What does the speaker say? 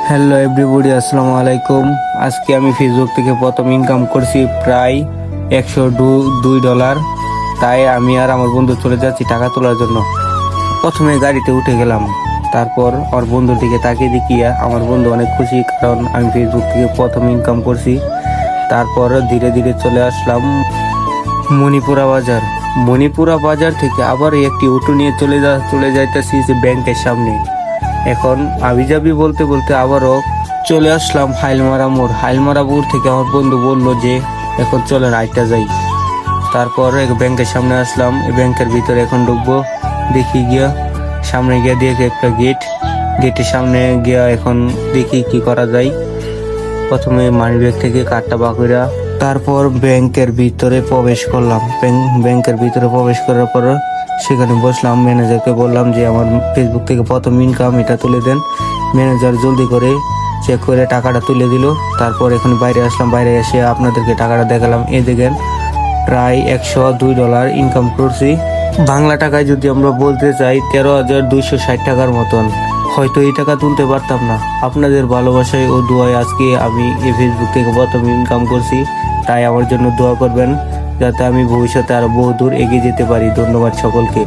Hello everybody, আসসালামু আলাইকুম। আজকে আমি ফেসবুক থেকে প্রথম ইনকাম করছি প্রায় $102। তাই আমি আর আমার বন্ধু চলে যাচ্ছি টাকা তোলার জন্য। প্রথমে গাড়িতে উঠে গেলাম, তারপর আমার বন্ধুর দিকে তাকিয়ে দেখিয়া আমার বন্ধু অনেক খুশি, কারণ আমি ফেসবুক থেকে প্রথম ইনকাম করছি। তারপর ধীরে ধীরে চলে আসলাম মণিপুরা বাজার। মণিপুরা বাজার থেকে আবার একটি অটো নিয়ে চলে যাইতেছি যে ব্যাংকের সামনে। এখন আবিজাবি বলতে বলতে আবারও চলে আসলাম হাইলমারা মোড়। হাইলমারা মোড় থেকে আমার বন্ধু বললো যে এখন চলেন আইটা যাই। তারপর এক ব্যাংকের সামনে আসলাম। এই ব্যাংকের ভিতরে এখন ঢুকবো। দেখি গিয়া সামনে গিয়া দেখি একটা গেটের সামনে গিয়া এখন দেখি কি করা যায়। প্রথমে মানিব্যাগ থেকে কার্ডটা বার কইরা তারপর ব্যাংকের ভিতরে প্রবেশ করলাম। ব্যাংকের ভিতরে প্রবেশ করার পর সেখানে বসলাম। ম্যানেজারকে বললাম যে আমার ফেসবুক থেকে প্রথম ইনকাম, এটা তুলে দেন। ম্যানেজার জলদি করে চেক করে টাকাটা তুলে দিল। তারপর এখন বাইরে আসলাম। বাইরে এসে আপনাদেরকে টাকাটা দেখালাম। এই দেখেন, প্রায় $102 ইনকাম করছি। বাংলা টাকায় যদি আমরা বলতে চাই 13,260 টাকার মতন। হয়তো এই টাকা তুলতে পারতাম না। আপনাদের ভালোবাসায় ও দোয়ায় আজকে আমি এই ফেসবুক থেকে প্রথম ইনকাম করছি। তাই আমার জন্য দোয়া করবেন, যাতে আমি ভবিষ্যতে আরো বহু দূর এগিয়ে যেতে পারি। ধন্যবাদ সকলকে।